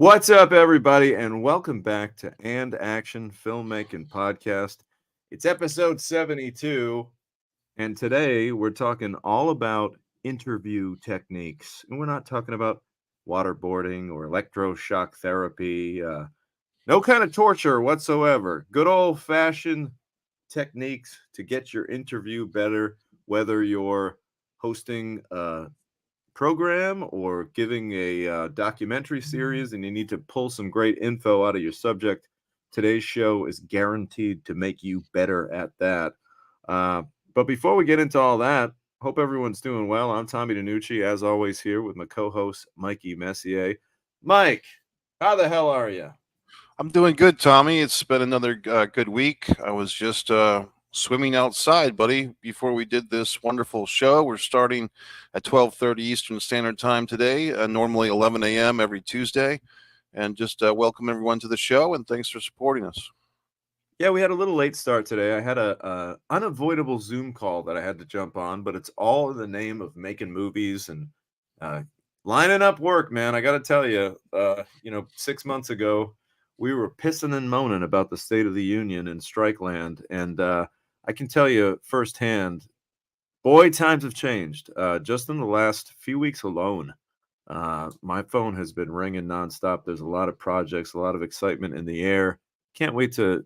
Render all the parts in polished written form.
What's up, everybody, and welcome back to And Action Filmmaking Podcast. It's episode 72, and today we're talking all about interview techniques. And we're not talking about waterboarding or electroshock therapy, no kind of torture whatsoever. Good old fashioned techniques to get your interview better, whether you're hosting program or giving a documentary series and you need to pull some great info out of your subject. Today's show is guaranteed to make you better at that. But before we get into all that, hope everyone's doing well. I'm Tommy DiNucci, as always, here with my co-host Mikey Messier. Mike, how the hell are you? I'm doing good, Tommy. It's been another good week. I was just swimming outside, buddy, before we did this wonderful show. We're starting at 12:30 Eastern Standard Time today, normally 11 a.m. every Tuesday. And just welcome everyone to the show, and thanks for supporting us. Yeah, we had a little late start today. I had a unavoidable Zoom call that I had to jump on, but it's all in the name of making movies and uh, lining up work, man. I got to tell you, 6 months ago, we were pissing and moaning about the state of the union in strike land, and I can tell you firsthand, boy, times have changed. Just in the last few weeks alone, my phone has been ringing nonstop. There's a lot of projects, a lot of excitement in the air. Can't wait to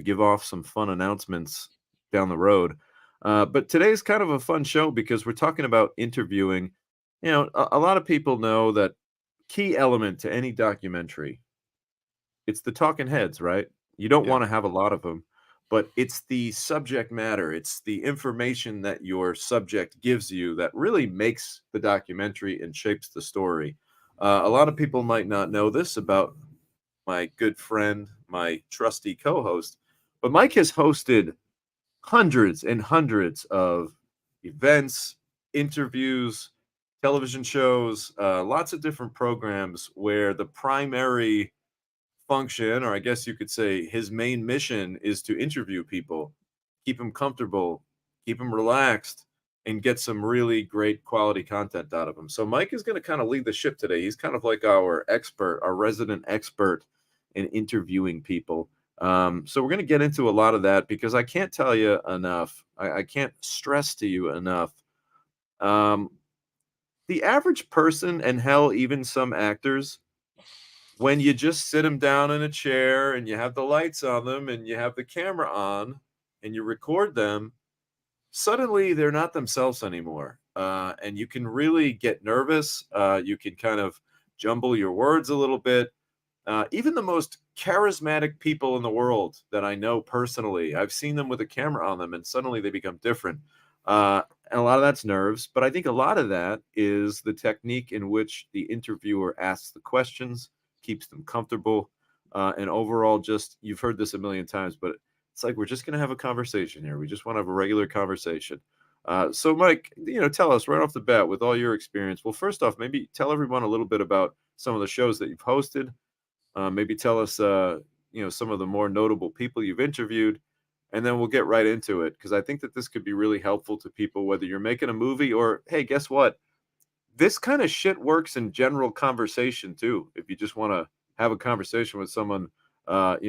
give off some fun announcements down the road. But today's kind of a fun show because we're talking about interviewing. You know, a lot of people know that key element to any documentary, it's the talking heads, right? You don't Yeah. want to have a lot of them, but it's the subject matter, it's the information that your subject gives you that really makes the documentary and shapes the story. A lot of people might not know this about my good friend, my trusty co-host, but Mike has hosted hundreds and hundreds of events, interviews, television shows, lots of different programs where the primary function, or I guess you could say his main mission, is to interview people, keep them comfortable, keep them relaxed, and get some really great quality content out of them. So Mike is going to kind of lead the ship today. He's kind of like our expert, our resident expert in interviewing people. So we're going to get into a lot of that because I can't tell you enough. I can't stress to you enough. Um, the average person, and hell, even some actors, when you just sit them down in a chair and you have the lights on them and you have the camera on and you record them, suddenly they're not themselves anymore. And you can really get nervous. You can kind of jumble your words a little bit. Even the most charismatic people in the world that I know personally, I've seen them with a camera on them and suddenly they become different. And a lot of that's nerves, but I think a lot of that is the technique in which the interviewer asks the questions, keeps them comfortable, and overall, just you've heard this a million times, but it's like we're just going to have a conversation here. We just want to have a regular conversation. So, Mike, tell us right off the bat with all your experience. Well, first off, maybe tell everyone a little bit about some of the shows that you've hosted. Maybe tell us, some of the more notable people you've interviewed, and then we'll get right into it because I think that this could be really helpful to people, whether you're making a movie or, hey, guess what? This kind of shit works in general conversation too. If you just want to have a conversation with someone, at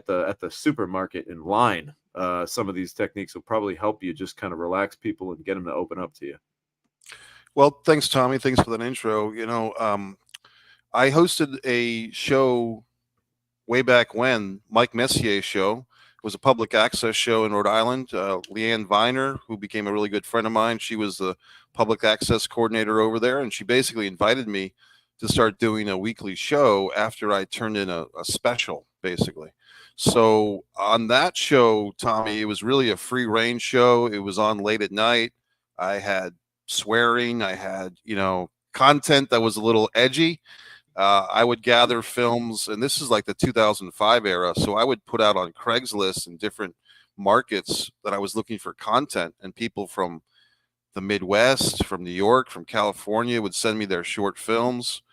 the supermarket in line, some of these techniques will probably help you just kind of relax people and get them to open up to you. Well, thanks, Tommy. Thanks for that intro. I hosted a show way back when, Mike Messier show. It was a public access show in Rhode Island. Leanne Viner, who became a really good friend of mine, she was the public access coordinator over there, and she basically invited me to start doing a weekly show after I turned in a special, basically. So on that show, Tommy, it was really a free range show. It was on late at night. I had swearing. I had, content that was a little edgy. I would gather films, and this is like the 2005 era. So I would put out on Craigslist in different markets that I was looking for content, and people from the Midwest, from New York, from California would send me their short films.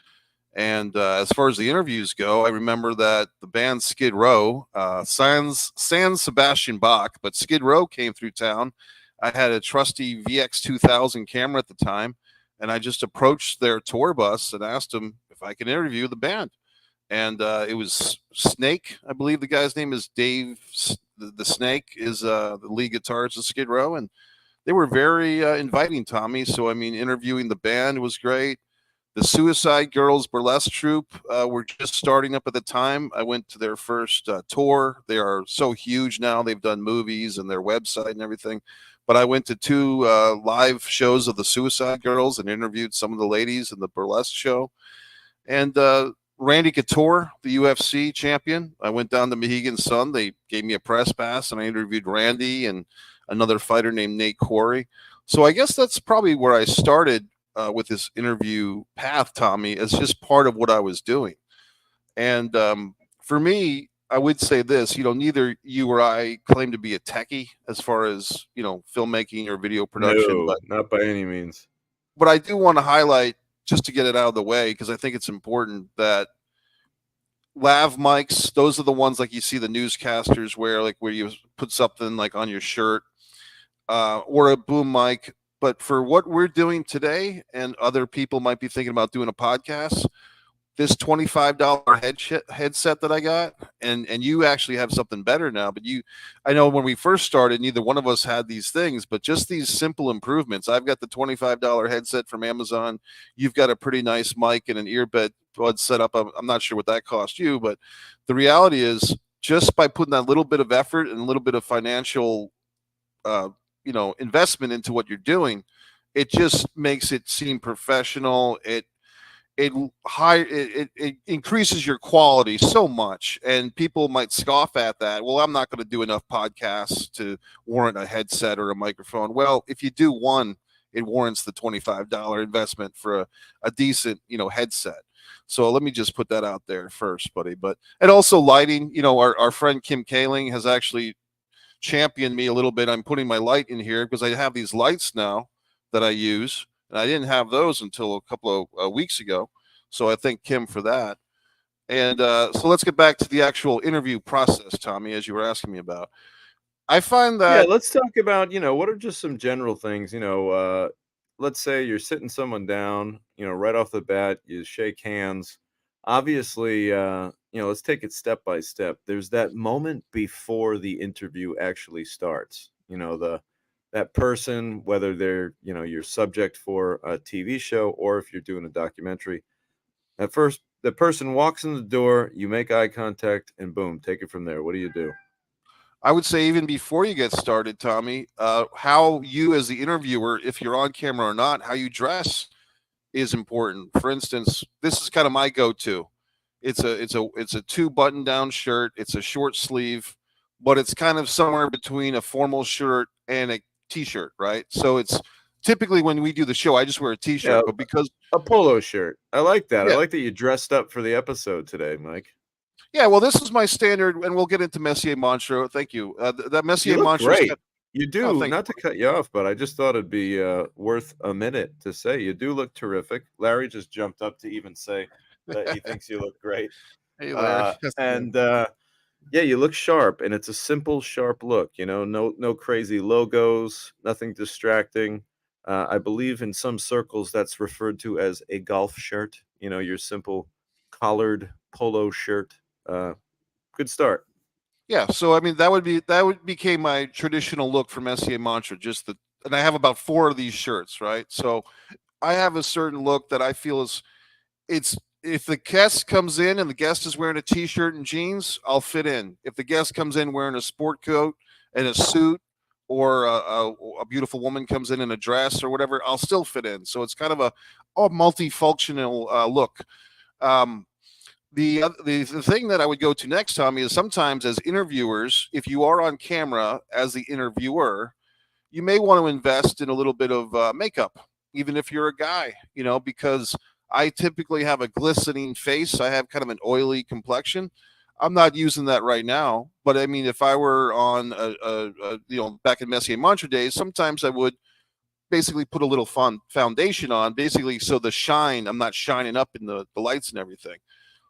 And as far as the interviews go, I remember that the band Skid Row, sans Sebastian Bach, but Skid Row came through town. I had a trusty VX2000 camera at the time. and I just approached their tour bus and asked them if I could interview the band. And it was Snake, I believe the guy's name is Dave. The Snake is the lead guitarist of Skid Row, and they were very inviting, Tommy. So I mean, interviewing the band was great. The Suicide Girls burlesque troupe were just starting up at the time. I went to their first tour. They are so huge now. They've done movies and their website and everything. But I went to 2 live shows of the Suicide Girls and interviewed some of the ladies in the burlesque show. And Randy Couture, the UFC champion, I went down to Mohegan Sun. They gave me a press pass, and I interviewed Randy and another fighter named Nate Quarry. So I guess that's probably where I started with this interview path, Tommy, as just part of what I was doing. And for me, I would say this, neither you or I claim to be a techie as far as, filmmaking or video production. No, not by any means. But I do want to highlight, just to get it out of the way, because I think it's important, that lav mics, those are the ones like you see the newscasters wear, like where you put something like on your shirt, or a boom mic. But for what we're doing today, and other people might be thinking about doing a podcast, this $25 headset that I got, and you actually have something better now. But I know when we first started, neither one of us had these things, but just these simple improvements. I've got the $25 headset from Amazon. You've got a pretty nice mic and an earbud set up. I'm not sure what that cost you, but the reality is, just by putting that little bit of effort and a little bit of financial, investment into what you're doing, it just makes it seem professional. It increases your quality so much, and people might scoff at that. Well, I'm not going to do enough podcasts to warrant a headset or a microphone. Well, if you do one, it warrants the $25 investment for a decent, headset. So let me just put that out there first, buddy. And also lighting, our friend Kim Kaling has actually championed me a little bit. I'm putting my light in here because I have these lights now that I use, and I didn't have those until a couple of weeks ago. So I thank Kim for that. And so let's get back to the actual interview process, Tommy, as you were asking me about. I find that... Yeah, let's talk about, what are just some general things, let's say you're sitting someone down, right off the bat, you shake hands. Obviously, let's take it step by step. There's that moment before the interview actually starts. That person, whether they're, your subject for a TV show or if you're doing a documentary, the person walks in the door, you make eye contact, and boom, take it from there. What do you do? I would say even before you get started, Tommy, how you as the interviewer, if you're on camera or not, how you dress is important. For instance, this is kind of my go-to. It's a 2 button-down shirt. It's a short sleeve, but it's kind of somewhere between a formal shirt and a t-shirt, right? So it's typically when we do the show, I just wear a t-shirt, but because a polo shirt. I like that. Yeah. I like that you dressed up for the episode today, Mike. Yeah, well, this is my standard, and we'll get into Messier Montreux. Thank you. That Messier Montreux. Great. You do, not to cut you off, but I just thought it'd be worth a minute to say you do look terrific. Larry just jumped up to even say that he thinks you look great. Hey, Larry. Yeah, you look sharp, and it's a simple, sharp look. No crazy logos, nothing distracting. I believe in some circles that's referred to as a golf shirt. Your simple collared polo shirt. Good start. Yeah, so I mean that became my traditional look for Messier Montreux. And I have about 4 of these shirts, right? So I have a certain look that I feel it's if the guest comes in and the guest is wearing a t-shirt and jeans, I'll fit in. If the guest comes in wearing a sport coat and a suit, or a beautiful woman comes in a dress or whatever, I'll still fit in. So it's kind of a multifunctional look. The thing that I would go to next, Tommy, is sometimes as interviewers, if you are on camera as the interviewer, you may want to invest in a little bit of makeup, even if you're a guy, because I typically have a glistening face. I have kind of an oily complexion. I'm not using that right now, but I mean, if I were on back in Messier Montreux days, sometimes I would basically put a little foundation on, basically so the shine, I'm not shining up in the lights and everything.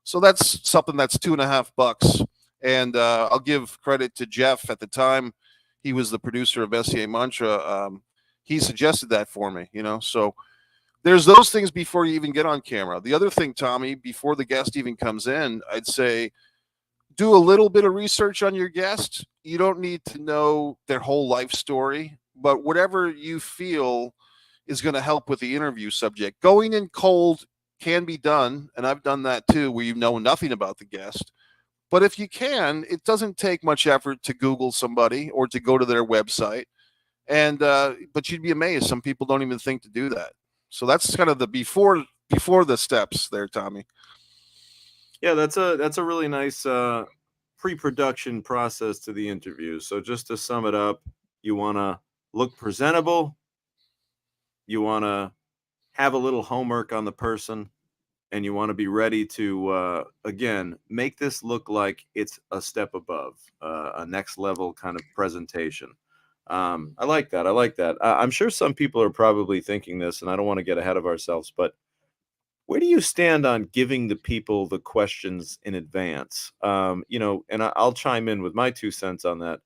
So that's something that's $2.50. And I'll give credit to Jeff at the time. He was the producer of Messier Montreux. He suggested that for me, So there's those things before you even get on camera. The other thing, Tommy, before the guest even comes in, I'd say do a little bit of research on your guest. You don't need to know their whole life story, but whatever you feel is going to help with the interview subject. Going in cold can be done, and I've done that too, where you know nothing about the guest. But if you can, it doesn't take much effort to Google somebody or to go to their website. And but you'd be amazed. Some people don't even think to do that. So that's kind of the before the steps there, Tommy. Yeah, that's a really nice pre-production process to the interview. So just to sum it up, you want to look presentable, you want to have a little homework on the person, and you want to be ready to again make this look like it's a step above, a next level kind of presentation. I like that. I like that. I'm sure some people are probably thinking this, and I don't want to get ahead of ourselves, but where do you stand on giving the people the questions in advance? And I'll chime in with my 2 cents on that.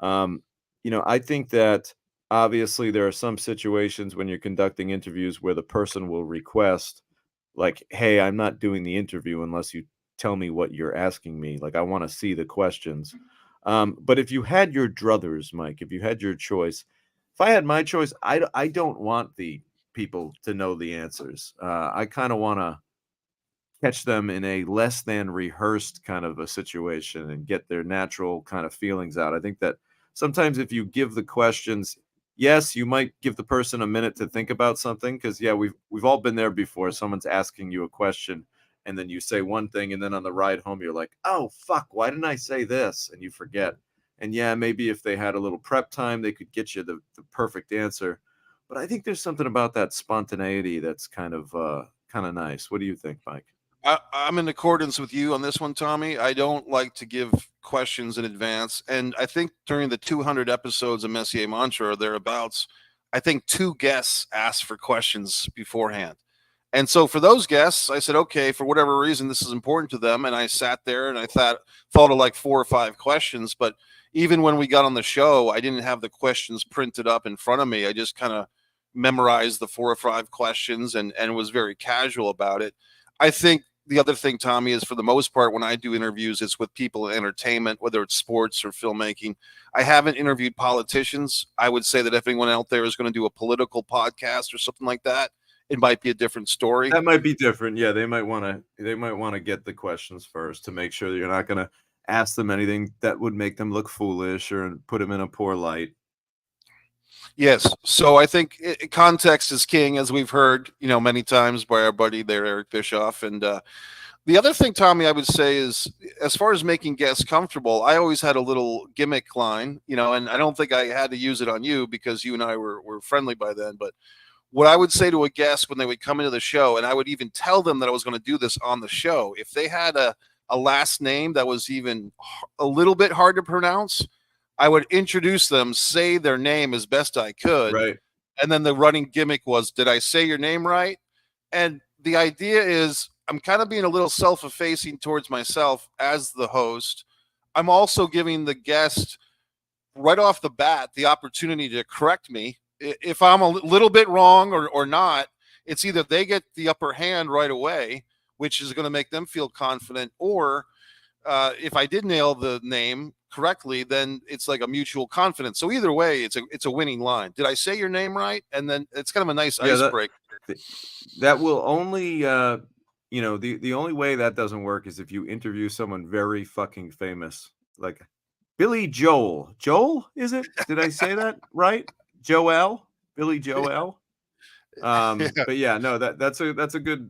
I think that obviously there are some situations when you're conducting interviews where the person will request, like, "Hey, I'm not doing the interview unless you tell me what you're asking me. Like, I want to see the questions." But if you had your druthers, Mike, if you had your choice, if I had my choice, I don't want the people to know the answers. I kind of want to catch them in a less than rehearsed kind of a situation and get their natural kind of feelings out. I think that sometimes if you give the questions, yes, you might give the person a minute to think about something because yeah, we've all been there before. Someone's asking you a question and then you say one thing and then on the ride home you're like, "Oh fuck, why didn't I say this?" and you forget. And yeah, maybe if they had a little prep time, they could get you the perfect answer. But I think there's something about that spontaneity that's kind of nice. What do you think, Mike? I'm in accordance with you on this one, Tommy. I don't like to give questions in advance, and I think during the 200 episodes of Messier Mantra or thereabouts, I think 2 guests asked for questions beforehand. And so for those guests, I said, okay, for whatever reason, this is important to them. And I sat there and I thought of like 4 or 5 questions. But even when we got on the show, I didn't have the questions printed up in front of me. I just kind of memorized the 4 or 5 questions and was very casual about it. I think the other thing, Tommy, is for the most part, when I do interviews, it's with people in entertainment, whether it's sports or filmmaking. I haven't interviewed politicians. I would say that if anyone out there is going to do a political podcast or something like that, it might be a different story. That might be different. Yeah, they might wanna get the questions first to make sure that you're not gonna ask them anything that would make them look foolish or put them in a poor light. Yes. So I think context is king, as we've heard, many times by our buddy there, Eric Bischoff. And the other thing, Tommy, I would say is as far as making guests comfortable, I always had a little gimmick line, and I don't think I had to use it on you because you and I were friendly by then. But what I would say to a guest when they would come into the show, and I would even tell them that I was going to do this on the show, if they had a last name that was even a little bit hard to pronounce, I would introduce them, say their name as best I could. Right. And then the running gimmick was, did I say your name right? And the idea is I'm kind of being a little self-effacing towards myself as the host. I'm also giving the guest right off the bat the opportunity to correct me. If I'm a little bit wrong or not, it's either they get the upper hand right away, which is going to make them feel confident, or if I did nail the name correctly, then it's like a mutual confidence. So either way, it's a winning line. Did I say your name right? And then it's kind of a nice Yeah, that icebreaker. th that will only, the only way that doesn't work is if you interview someone very fucking famous, like Billy Joel. Joel, is it? Did I say that right? Joel? Billy Joel? Yeah. But yeah, no, that's a good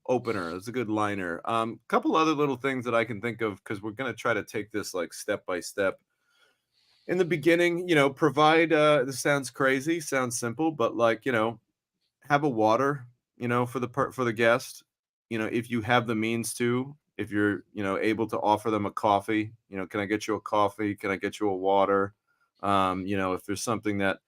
opener. That's a good liner. Couple other little things that I can think of because we're gonna try to take this like step by step. In the beginning, provide this sounds crazy, sounds simple, but like, have a water, for the guest. If you have the means to, if you're, able to offer them a coffee, can I get you a coffee? Can I get you a water? If there's something that,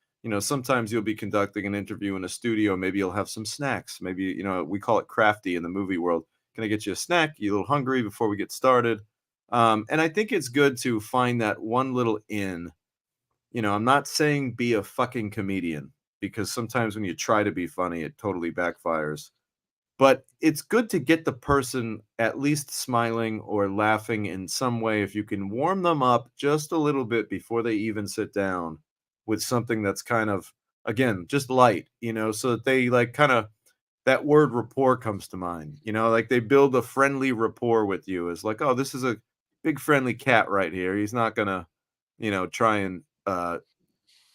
sometimes you'll be conducting an interview in a studio, maybe you'll have some snacks. Maybe, we call it crafty in the movie world. Can I get you a snack? You a little hungry before we get started? And I think it's good to find that one little in. I'm not saying be a fucking comedian. because sometimes when you try to be funny, it totally backfires. But it's good to get the person at least smiling or laughing in some way if you can warm them up just a little bit before they even sit down with something that's kind of, again, just light, so that they like kind of, that word rapport comes to mind, like they build a friendly rapport with you. Is like, oh, this is a big friendly cat right here. He's not gonna, try and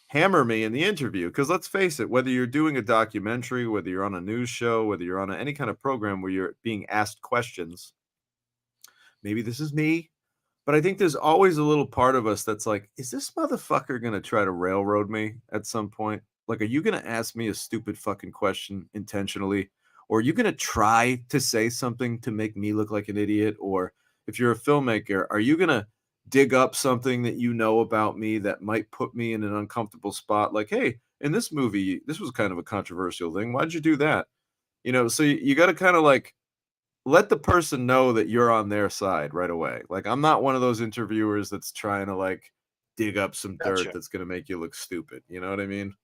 hammer me in the interview. Because let's face it, whether you're doing a documentary, whether you're on a news show, whether you're on any kind of program where you're being asked questions, maybe this is me, but I think there's always a little part of us that's like, is this motherfucker gonna try to railroad me at some point? Like, are you gonna ask me a stupid fucking question intentionally? Or are you gonna try to say something to make me look like an idiot? Or if you're a filmmaker, are you gonna dig up something that you know about me that might put me in an uncomfortable spot? Like, hey, in this movie, this was kind of a controversial thing. Why'd you do that? So you got to kind of like let the person know that you're on their side right away. Like, I'm not one of those interviewers that's trying to like dig up some dirt Gotcha. that's going to make you look stupid. You know what I mean?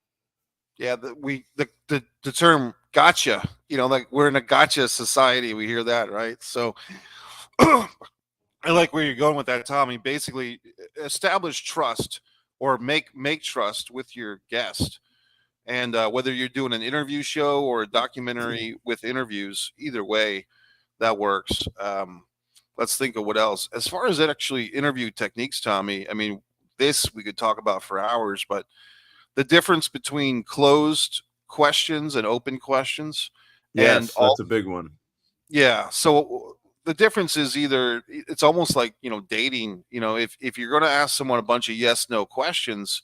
Yeah, the term gotcha, like we're in a gotcha society. We hear that, right? So I like where you're going with that, Tommy. Basically, establish trust or make trust with your guest. And whether you're doing an interview show or a documentary with interviews, either way, that works. Let's think of what else. As far as actually interview techniques, Tommy, I mean, this we could talk about for hours, but the difference between closed questions and open questions, and Yes, all, that's a big one. yeah. So the difference is either it's almost like dating. If you're going to ask someone a bunch of yes no questions,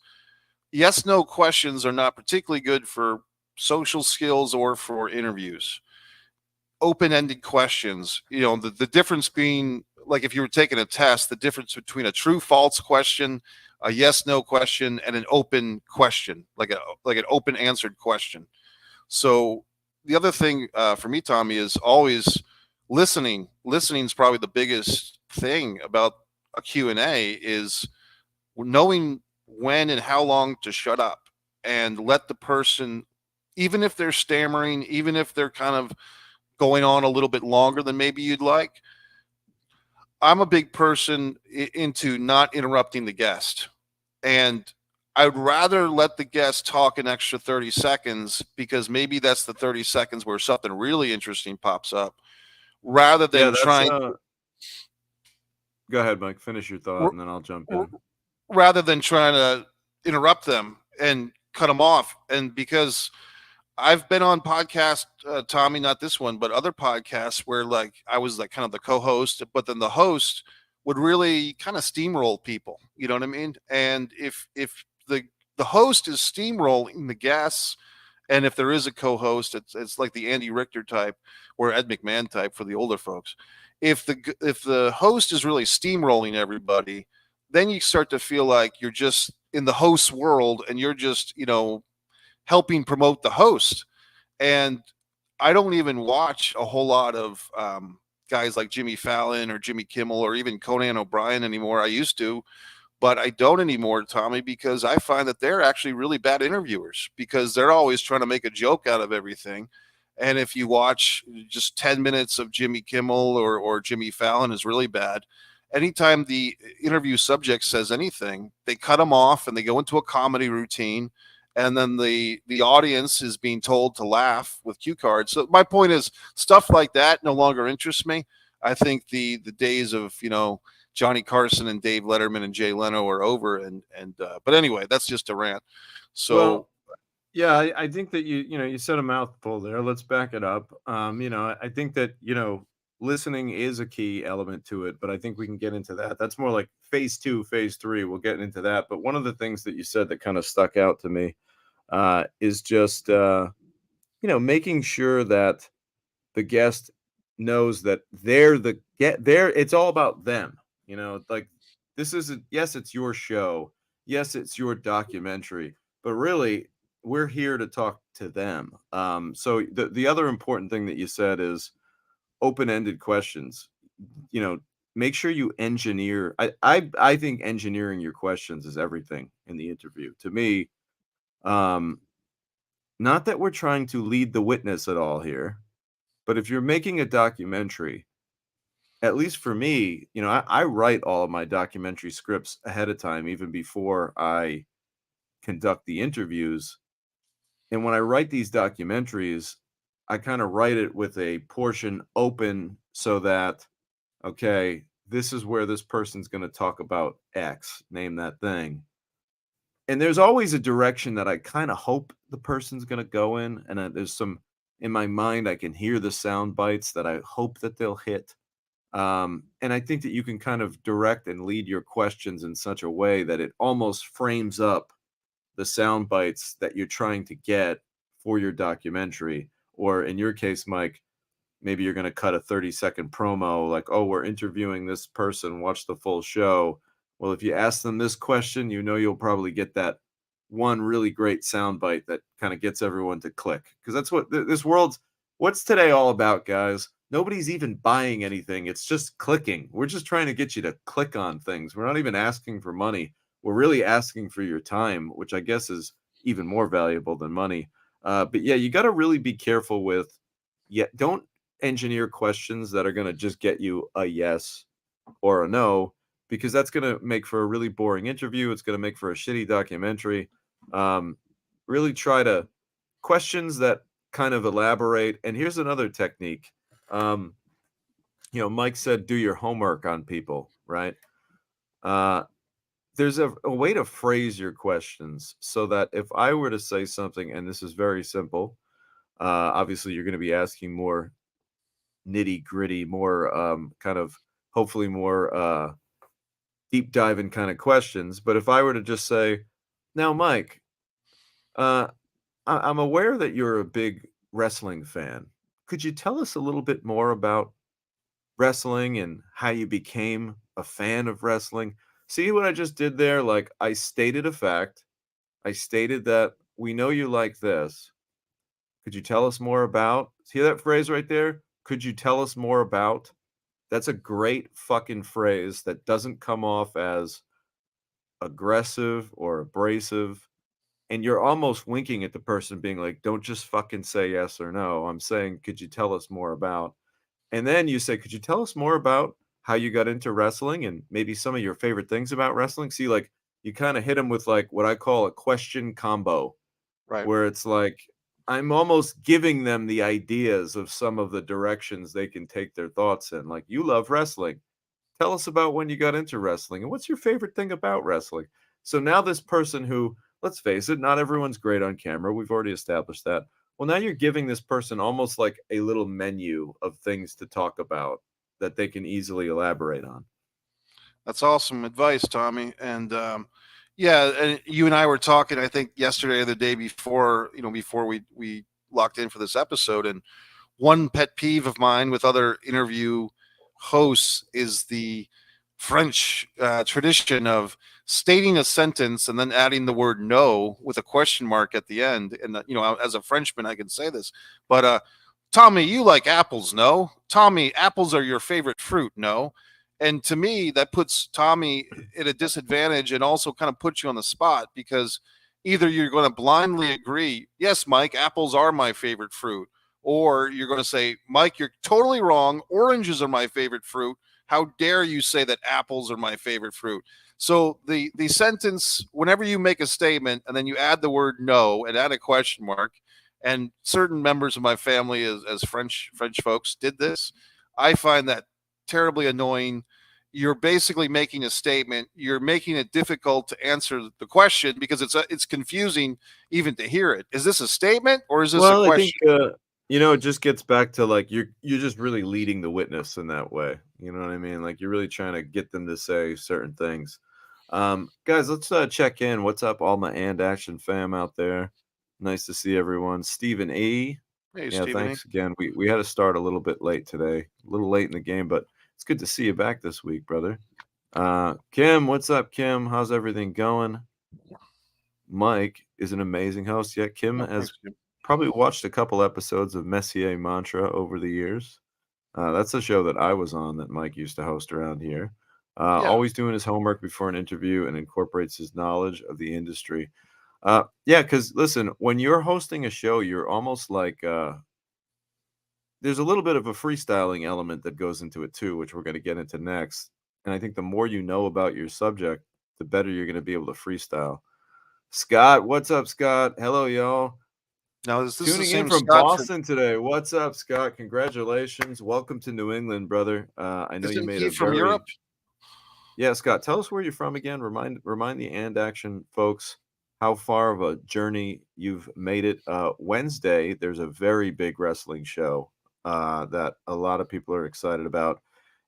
yes no questions are not particularly good for social skills or for interviews. Open-ended questions, the difference being, like if you were taking a test, the difference between a true false question, a yes no question, and an open question, like an open answered question. So the other thing for me, Tommy, is always listening is probably the biggest thing about a Q&A, is knowing when and how long to shut up and let the person, even if they're stammering, even if they're kind of going on a little bit longer than maybe you'd like. I'm a big person into not interrupting the guest. And I'd rather let the guest talk an extra 30 seconds, because maybe that's the 30 seconds where something really interesting pops up, rather Yeah, than that's trying go ahead, Mike, finish your thought and then I'll jump in. rather than trying to interrupt them and cut them off. And because I've been on podcasts, Tommy, not this one, but other podcasts where like I was like kind of the co-host, but then the host would really kind of steamroll people. You know what I mean? And if the host is steamrolling the guests, and if there is a co-host, it's like the Andy Richter type or Ed McMahon type for the older folks. If the host is really steamrolling everybody, then you start to feel like you're just in the host world and you're just helping promote the host. And I don't even watch a whole lot of guys like Jimmy Fallon or Jimmy Kimmel or even Conan O'Brien anymore. I used to, but I don't anymore, Tommy, because I find that they're actually really bad interviewers, because they're always trying to make a joke out of everything. And if you watch just 10 minutes of Jimmy Kimmel or Jimmy Fallon is really bad. Anytime the interview subject says anything, they cut them off and they go into a comedy routine, and then the audience is being told to laugh with cue cards. So my point is, stuff like that no longer interests me. I think the days of Johnny Carson and Dave Letterman and Jay Leno are over. And but anyway, that's just a rant. So Well, yeah, I think that you said a mouthful there. Let's back it up. I think that listening is a key element to it, but I think we can get into that. That's more like phase 2, phase 3. We'll get into that. But one of the things that you said that kind of stuck out to me is just making sure that the guest knows that it's all about them. Like, this isn't, yes, it's your show, yes, it's your documentary, but really we're here to talk to them. So the other important thing that you said is open-ended questions. Make sure you engineer. I think engineering your questions is everything in the interview. To me, um not that we're trying to lead the witness at all here, but if you're making a documentary, at least for me, I write all of my documentary scripts ahead of time, even before I conduct the interviews. And when I write these documentaries, I kind of write it with a portion open so that, okay, this is where this person's going to talk about X, name that thing. And there's always a direction that I kind of hope the person's going to go in. And there's some in my mind, I can hear the sound bites that I hope that they'll hit. And I think that you can kind of direct and lead your questions in such a way that it almost frames up the sound bites that you're trying to get for your documentary. Or in your case, Mike, maybe you're going to cut a 30-second promo like, oh, we're interviewing this person, watch the full show. Well, if you ask them this question, you'll probably get that one really great sound bite that kind of gets everyone to click. Because that's what this world's, what's today all about, guys? Nobody's even buying anything. It's just clicking. We're just trying to get you to click on things. We're not even asking for money. We're really asking for your time, which I guess is even more valuable than money. But yeah, you got to really be careful with, don't engineer questions that are going to just get you a yes or a no, because that's going to make for a really boring interview. It's going to make for a shitty documentary. Really try to questions that kind of elaborate. And here's another technique. Mike said, do your homework on people, right? There's a way to phrase your questions so that if I were to say something, and this is very simple, obviously you're going to be asking more nitty gritty, more kind of hopefully more deep diving kind of questions. But if I were to just say, now, Mike, I'm aware that you're a big wrestling fan. Could you tell us a little bit more about wrestling and how you became a fan of wrestling? See what I just did there? Like, I stated a fact. I stated that we know you like this. Could you tell us more about? See that phrase right there? Could you tell us more about? That's a great fucking phrase that doesn't come off as aggressive or abrasive. And you're almost winking at the person, being like, don't just fucking say yes or no. I'm saying, could you tell us more about? And then you say, could you tell us more about how you got into wrestling and maybe some of your favorite things about wrestling? See, like, you kind of hit them with like what I call a question combo, Right. where it's like, I'm almost giving them the ideas of some of the directions they can take their thoughts in. Like, you love wrestling. Tell us about when you got into wrestling and what's your favorite thing about wrestling. So now this person who, let's face it, not everyone's great on camera. We've already established that. Well, now you're giving this person almost like a little menu of things to talk about that they can easily elaborate on. That's awesome advice, Tommy. And yeah, and you and I were talking, I think yesterday or the day before, before we locked in for this episode. And one pet peeve of mine with other interview hosts is the French tradition of stating a sentence and then adding the word no with a question mark at the end. And, as a Frenchman, I can say this, but Tommy, you like apples, no? Tommy, apples are your favorite fruit, no? And to me, that puts Tommy at a disadvantage and also kind of puts you on the spot, because either you're going to blindly agree, yes, Mike, apples are my favorite fruit, or you're going to say, Mike, you're totally wrong. Oranges are my favorite fruit. How dare you say that apples are my favorite fruit? So the sentence, whenever you make a statement and then you add the word no and add a question mark, and certain members of my family as French folks did this, I find that terribly annoying. You're basically making a statement. You're making it difficult to answer the question because it's confusing even to hear it. Is this a statement or is this a question? I think it just gets back to like you're just really leading the witness in that way. You know what I mean? Like, you're really trying to get them to say certain things. Guys, let's check in. What's up, all my And Action fam out there? Nice to see everyone. Stephen E. Hey, Yeah, Stephen. thanks again. We had to start a little bit late today, a little late in the game, but it's good to see you back this week, brother. Kim, what's up, Kim? How's everything going? Mike is an amazing host. Yeah, Kim has probably watched a couple episodes of Messier Mantra over the years. That's a show that I was on that Mike used to host around here. Always doing his homework before an interview and incorporates his knowledge of the industry. Yeah, because listen, when you're hosting a show, you're almost like there's a little bit of a freestyling element that goes into it too, which we're going to get into next. And I think the more you know about your subject, the better you're going to be able to freestyle. Scott, what's up, Scott? Hello, y'all. Now, is this the Tuning in same from Scott from? Boston today. What's up, Scott? Congratulations. Welcome to New England, brother. I know you Isn't made he a from very Europe? yeah, Scott. Tell us where you're from again. Remind the and action folks how far of a journey you've made it. Wednesday, there's a very big wrestling show that a lot of people are excited about.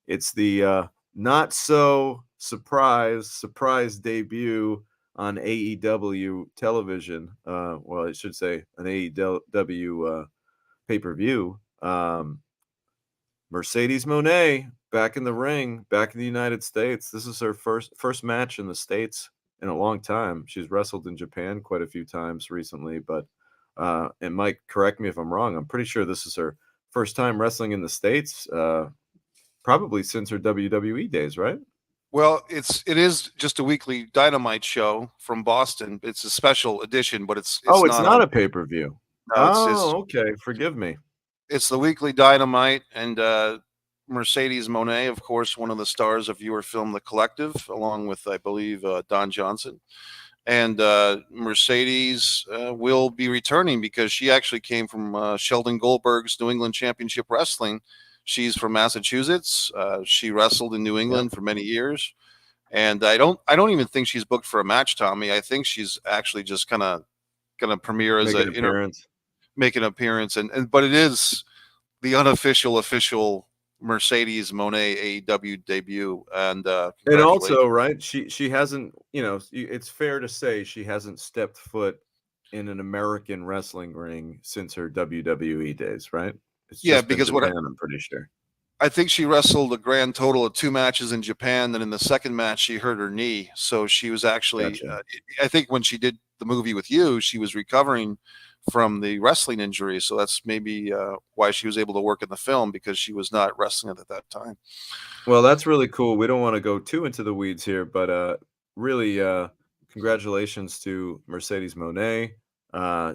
It's the not so surprise debut on AEW television. Well, I should say an AEW pay per view. Mercedes Monet back in the ring, back in the United States. This is her first match in the States in a long time. She's wrestled in Japan quite a few times recently, but and Mike, correct me if I'm wrong. I'm pretty sure this is her first time wrestling in the States, probably since her WWE days, right? Well, it is just a weekly Dynamite show from Boston. It's a special edition, but it's Oh, it's not not on. a pay-per-view. No, Oh, okay. Forgive me. it's the weekly Dynamite, and Mercedes Monet, of course, one of the stars of your film The Collective, along with I believe Don Johnson. And Mercedes will be returning because she actually came from Sheldon Goldberg's New England Championship Wrestling. She's from Massachusetts. She wrestled in New Yeah, England for many years, and I don't even think she's booked for a match, Tommy. I think she's actually just kind of going to premiere as make an appearance. make an appearance, and but it is the unofficial official Mercedes Monet AEW debut, and And congratulations. also, right, she hasn't, it's fair to say she hasn't stepped foot in an American wrestling ring since her WWE days, right? It's Yeah, just been because what Japan, I'm pretty sure. I think she wrestled a grand total of 2 matches in Japan. Then in the second match, she hurt her knee. So she was actually, Gotcha. I think when she did the movie with you, she was recovering from the wrestling injury. So that's maybe why she was able to work in the film because she was not wrestling at that time. Well, that's really cool. We don't want to go too into the weeds here, but really, congratulations to Mercedes Monet.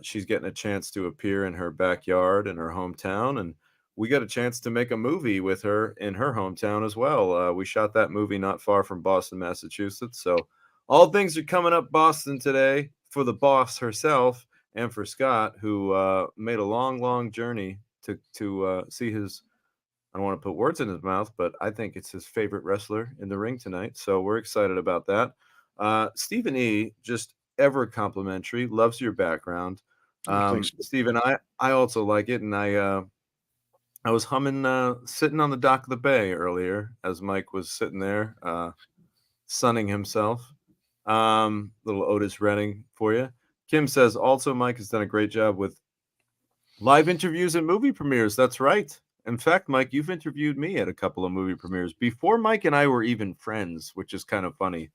She's getting a chance to appear in her backyard in her hometown, and we got a chance to make a movie with her in her hometown as well. We shot that movie not far from Boston, Massachusetts. So all things are coming up Boston today for the boss herself and for Scott, who made a long journey to see his. I don't want to put words in his mouth, but I think it's his favorite wrestler in the ring tonight. So we're excited about that. Stephen E, just ever complimentary, loves your background. Thanks. Stephen, I also like it, and I was humming, sitting on the dock of the bay earlier as Mike was sitting there, sunning himself. Little Otis Redding for you. Kim says also Mike has done a great job with live interviews and movie premieres. That's right. In fact, Mike, you've interviewed me at a couple of movie premieres before Mike and I were even friends, which is kind of funny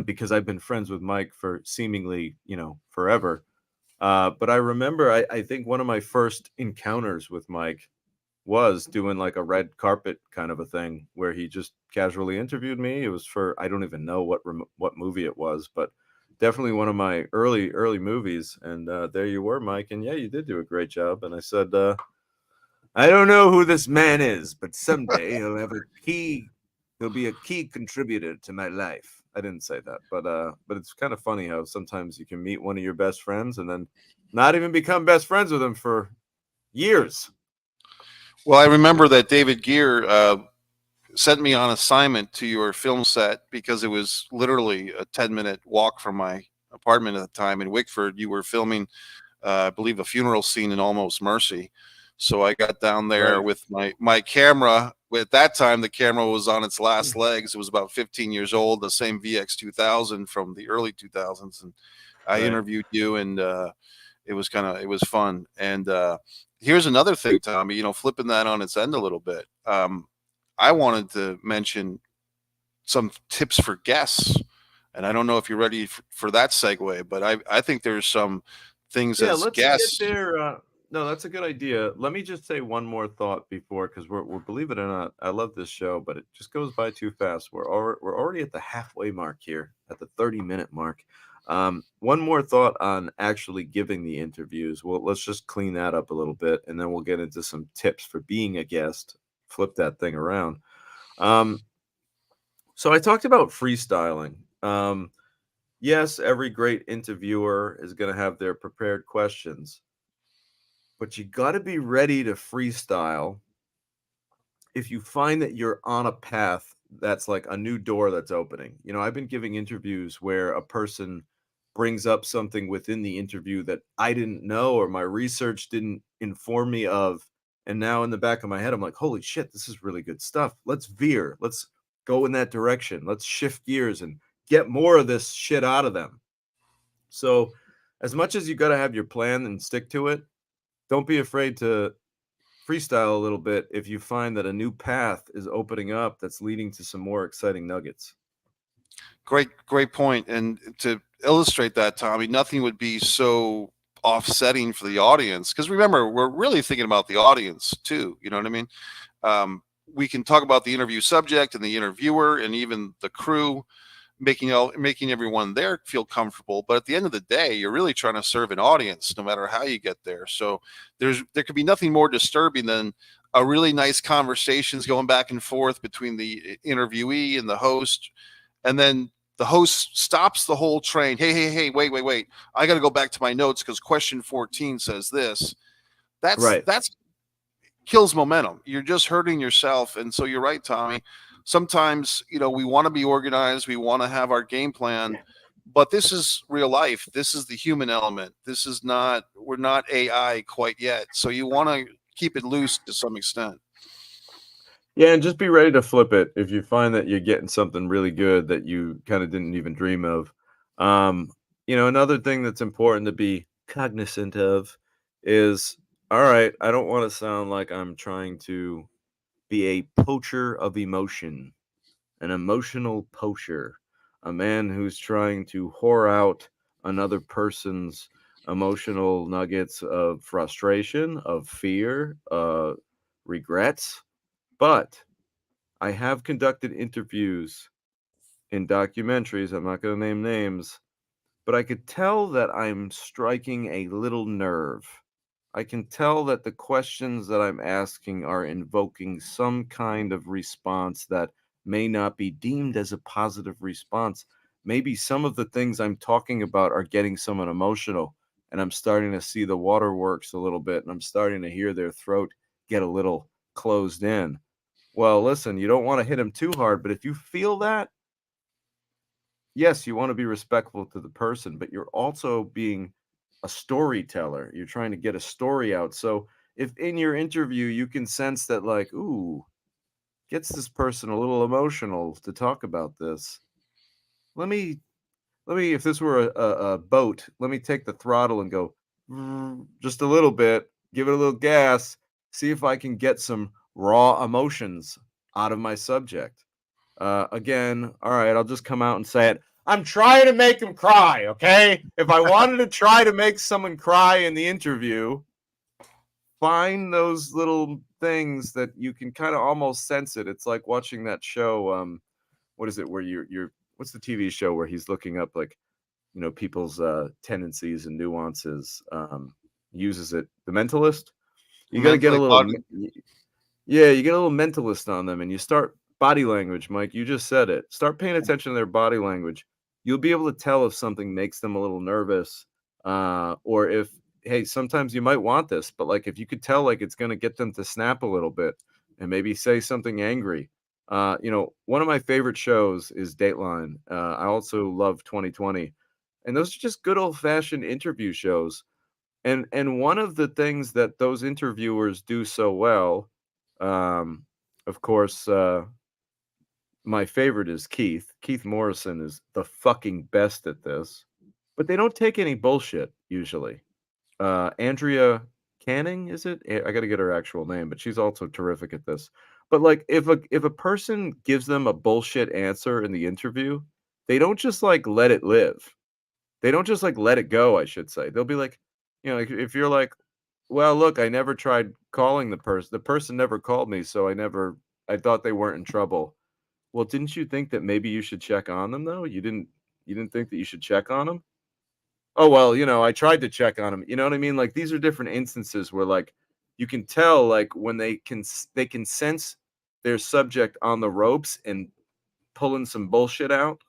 because I've been friends with Mike for seemingly, forever. But I remember, I think one of my first encounters with Mike was doing like a red carpet kind of a thing where he just casually interviewed me. It was for, I don't even know what movie it was, but definitely one of my early movies. And there you were, Mike. And yeah, you did do a great job. And I said, I don't know who this man is, but someday he'll be a key contributor to my life. I didn't say that, but it's kind of funny how sometimes you can meet one of your best friends and then not even become best friends with them for years. Well, I remember that David Gear sent me on assignment to your film set because it was literally a 10-minute walk from my apartment at the time in Wickford. You were filming, I believe, a funeral scene in Almost Mercy. So I got down there Right. with my camera. At that time, the camera was on its last legs. It was about 15 years old, the same VX2000 from the early 2000s. And I Right. interviewed you, and it was fun. And here's another thing, Tommy. Flipping that on its end a little bit. I wanted to mention some tips for guests, and I don't know if you're ready for that segue, but I think there's some things Yeah, as let's get guests. there. No, that's a good idea. Let me just say one more thought before, because we're believe it or not, I love this show, but it just goes by too fast. We're already at the halfway mark here, at the 30-minute mark. One more thought on actually giving the interviews. Well, let's just clean that up a little bit, and then we'll get into some tips for being a guest. Flip that thing around. Um, so I talked about freestyling. Yes, every great interviewer is going to have their prepared questions, but you got to be ready to freestyle if you find that you're on a path that's like a new door that's opening. I've been giving interviews where a person brings up something within the interview that I didn't know or my research didn't inform me of. And now in the back of my head, I'm like, holy shit, this is really good stuff. Let's veer. Let's go in that direction. Let's shift gears and get more of this shit out of them. So, as much as you got to have your plan and stick to it, don't be afraid to freestyle a little bit if you find that a new path is opening up that's leading to some more exciting nuggets. Great point. And to illustrate that, Tommy, nothing would be so offsetting for the audience, because remember, we're really thinking about the audience too. You know what I mean? We can talk about the interview subject and the interviewer and even the crew, making everyone there feel comfortable. But at the end of the day, you're really trying to serve an audience, no matter how you get there. So there could be nothing more disturbing than a really nice conversations going back and forth between the interviewee and the host, and then the host stops the whole train. Hey, wait. I got to go back to my notes because question 14 says this. That's kills momentum. You're just hurting yourself. And so you're right, Tommy. Sometimes, we want to be organized. We want to have our game plan, but this is real life. This is the human element. We're not AI quite yet. So you want to keep it loose to some extent. Yeah, and just be ready to flip it if you find that you're getting something really good that you kind of didn't even dream of. Another thing that's important to be cognizant of is, all right, I don't want to sound like I'm trying to be a poacher of emotion, an emotional poacher, a man who's trying to whore out another person's emotional nuggets of frustration, of fear, regrets. But I have conducted interviews in documentaries. I'm not going to name names, but I could tell that I'm striking a little nerve. I can tell that the questions that I'm asking are invoking some kind of response that may not be deemed as a positive response. Maybe some of the things I'm talking about are getting someone emotional, and I'm starting to see the waterworks a little bit, and I'm starting to hear their throat get a little closed in. Well, listen, you don't want to hit them too hard, but if you feel that, yes, you want to be respectful to the person, but you're also being a storyteller. You're trying to get a story out. So if in your interview you can sense that, like, ooh, gets this person a little emotional to talk about this. Let me, if this were a boat, let me take the throttle and go just a little bit, give it a little gas, see if I can get some raw emotions out of my subject. Again, all right, I'll just come out and say it. I'm trying to make him cry, okay? If I wanted to try to make someone cry in the interview, find those little things that you can kind of almost sense it. It's like watching that show. What is it? Where you're what's the TV show where he's looking up like people's tendencies and nuances? Uses it. The Mentalist. You got to get a little. Yeah, you get a little mentalist on them and you start body language, Mike. You just said it. Start paying attention to their body language. You'll be able to tell if something makes them a little nervous, or if, hey, sometimes you might want this, but like if you could tell like it's going to get them to snap a little bit and maybe say something angry. One of my favorite shows is Dateline. I also love 2020. And those are just good old-fashioned interview shows. And one of the things that those interviewers do so well, of course, my favorite is Keith. Keith Morrison is the fucking best at this, but they don't take any bullshit usually. Andrea Canning, is it? I got to get her actual name, but she's also terrific at this. But like, if a person gives them a bullshit answer in the interview, they don't just like let it live. They don't just like let it go. I should say. They'll be like, like, if you're like, well, look, I never tried calling the person. The person never called me, so I thought they weren't in trouble. Well, didn't you think that maybe you should check on them though? You didn't think that you should check on them? oh well, I tried to check on him. You know what I mean? Like these are different instances where like you can tell like when they can sense their subject on the ropes and pulling some bullshit out.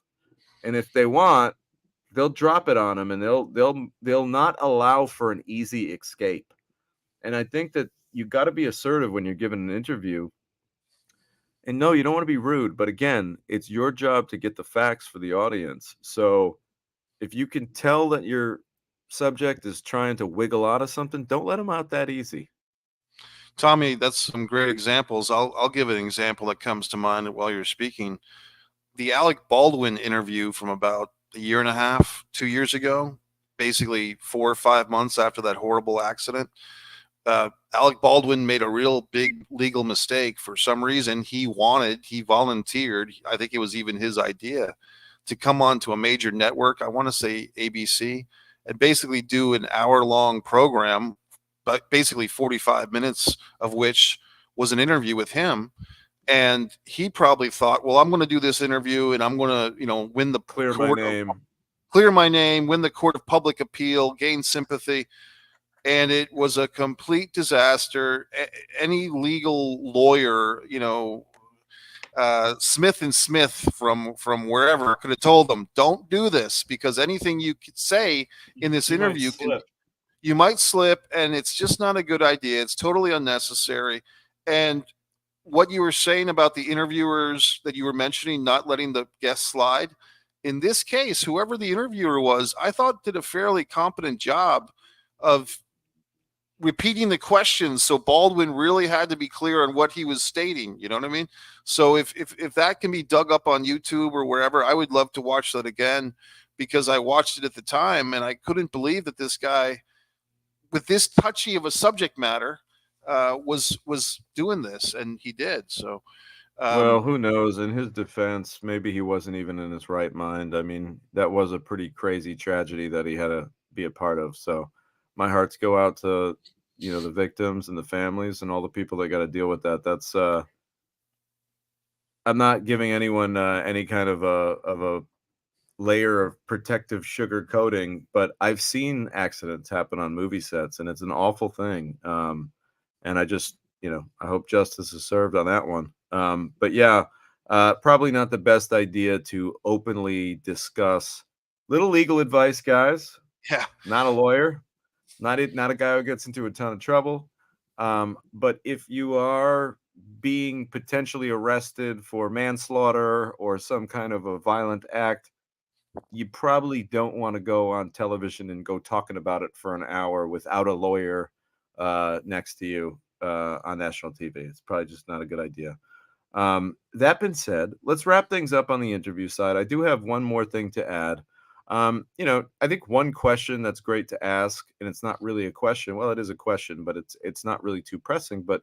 And if they want, they'll drop it on them and they'll not allow for an easy escape. And I think that you got to be assertive when you're giving an interview. And no, you don't want to be rude, but again, it's your job to get the facts for the audience. So if you can tell that your subject is trying to wiggle out of something, don't let them out that easy. Tommy, that's some great examples. I'll give an example that comes to mind while you're speaking. The Alec Baldwin interview from about a year and a half, 2 years ago, basically 4 or 5 months after that horrible accident. Alec Baldwin made a real big legal mistake. For some reason, he volunteered, I think it was even his idea, to come on to a major network, I want to say ABC, and basically do an hour-long program, but basically 45 minutes of which was an interview with him. And he probably thought, well, I'm going to do this interview and I'm going to, win the Clear my name, win the court of public appeal, gain sympathy. And it was a complete disaster. Any legal lawyer, Smith and Smith from wherever could have told them, don't do this, because anything you could say in this interview you might slip, and it's just not a good idea. It's totally unnecessary. And what you were saying about the interviewers that you were mentioning, not letting the guests slide, in this case, whoever the interviewer was, I thought did a fairly competent job of repeating the questions, so Baldwin really had to be clear on what he was stating. You know what I mean? So if that can be dug up on YouTube or wherever, I would love to watch that again, because I watched it at the time and I couldn't believe that this guy, with this touchy of a subject matter, was doing this, and he did. So well, who knows? In his defense, maybe he wasn't even in his right mind. I mean, that was a pretty crazy tragedy that he had to be a part of. So my hearts go out to, the victims and the families and all the people that got to deal with that. That's I'm not giving anyone any kind of a layer of protective sugar coating, but I've seen accidents happen on movie sets, and it's an awful thing. And I just, I hope justice is served on that one. But yeah, probably not the best idea to openly discuss little legal advice, guys. Yeah. Not a lawyer, not a guy who gets into a ton of trouble. But if you are being potentially arrested for manslaughter or some kind of a violent act, you probably don't want to go on television and go talking about it for an hour without a lawyer next to you on national TV. It's probably just not a good idea. That being said, let's wrap things up on the interview side. I do have one more thing to add. I think one question that's great to ask, and it's not really a question. Well, it is a question, but it's not really too pressing. But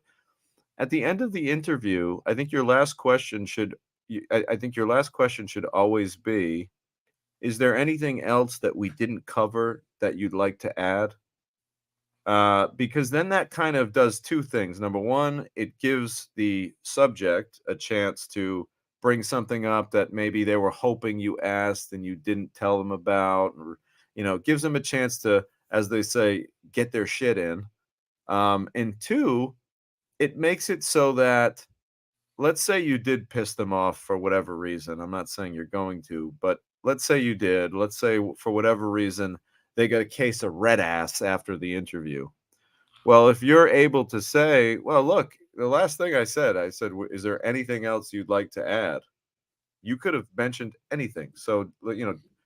at the end of the interview, I think your last question should always be, is there anything else that we didn't cover that you'd like to add? Because then that kind of does two things. Number one, it gives the subject a chance to bring something up that maybe they were hoping you asked and you didn't tell them about, or, gives them a chance to, as they say, get their shit in. And two, it makes it so that, let's say you did piss them off for whatever reason. I'm not saying you're going to, but let's say you did. Let's say for whatever reason, they got a case of red ass after the interview. Well, if you're able to say, well, look, the last thing I said, is there anything else you'd like to add? You could have mentioned anything. So,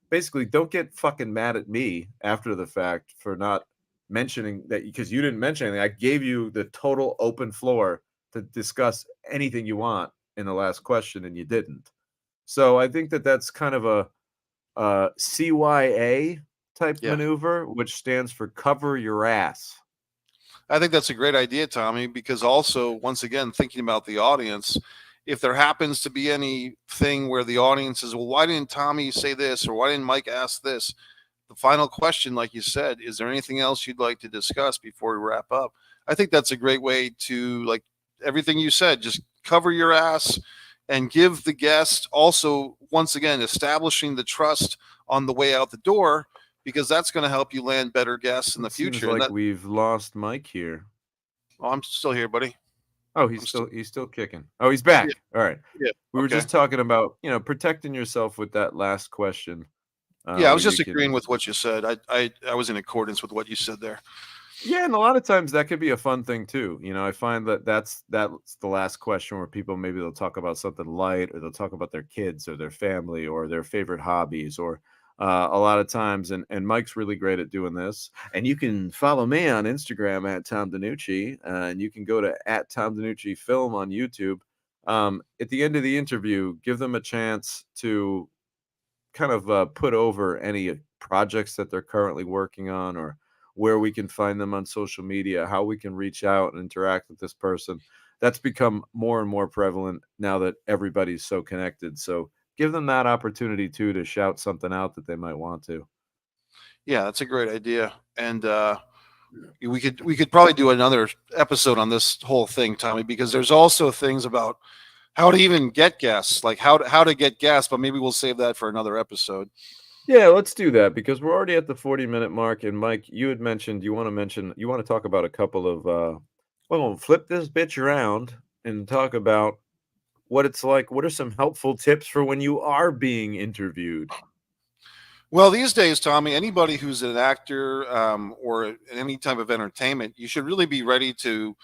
basically don't get fucking mad at me after the fact for not mentioning that, because you didn't mention anything. I gave you the total open floor to discuss anything you want in the last question, and you didn't. So I think that that's kind of a CYA type maneuver, which stands for cover your ass. I think that's a great idea, Tommy, because also, once again, thinking about the audience, if there happens to be anything where the audience is, well, why didn't Tommy say this, or why didn't Mike ask this? The final question, like you said, is there anything else you'd like to discuss before we wrap up? I think that's a great way to, like everything you said, just cover your ass and give the guest also, once again, establishing the trust on the way out the door, because that's going to help you land better guests in the It seems future. And like that, we've lost Mike here. oh, I'm still here, buddy. Oh, I'm still, he's still kicking. Oh, he's back. yeah, All right. yeah. We were Okay. just talking about, protecting yourself with that last question. Yeah, I Where was just you agreeing can, with what you said. I was in accordance with what you said there. yeah, and a lot of times that could be a fun thing too. I find that's the last question where people maybe they'll talk about something light, or they'll talk about their kids or their family or their favorite hobbies, or a lot of times, and Mike's really great at doing this. And you can follow me on Instagram at Tom DiNucci, and you can go to at Tom DiNucci Film on YouTube. At the end of the interview, give them a chance to kind of put over any projects that they're currently working on, or where we can find them on social media, how we can reach out and interact with this person. That's become more and more prevalent now that everybody's so connected. So give them that opportunity too to shout something out that they might want to. Yeah, that's a great idea. And we could probably do another episode on this whole thing, Tommy, because there's also things about how to even get guests, like how to get guests, but maybe we'll save that for another episode. Yeah, let's do that because we're already at the 40-minute mark. And Mike, you had mentioned you want to talk about a couple of well, flip this bitch around and talk about what it's like. What are some helpful tips for when you are being interviewed? Well, these days, Tommy, anybody who's an actor or in any type of entertainment, you should really be ready to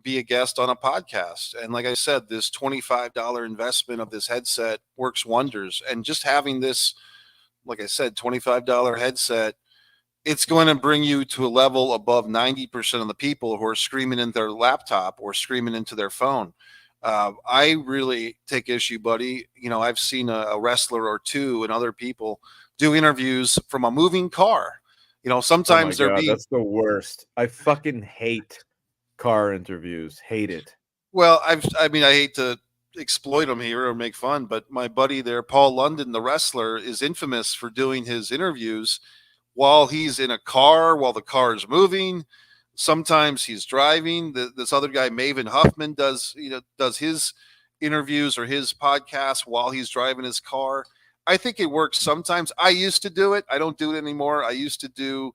be a guest on a podcast. And like I said, this $25 investment of this headset works wonders. And just having this, like I said, $25 headset, it's going to bring you to a level above 90% of the people who are screaming into their laptop or screaming into their phone. I really take issue, buddy. I've seen a wrestler or two and other people do interviews from a moving car. Oh my Sometimes they're God, being, that's the worst. I fucking hate car interviews. Hate it. well, I mean, I hate to exploit them here or make fun, but my buddy there, Paul London, the wrestler, is infamous for doing his interviews while he's in a car, while the car is moving. Sometimes he's driving. This other guy, Maven Huffman, does his interviews or his podcast while he's driving his car. I think it works sometimes. I used to do it. I don't do it anymore. I used to do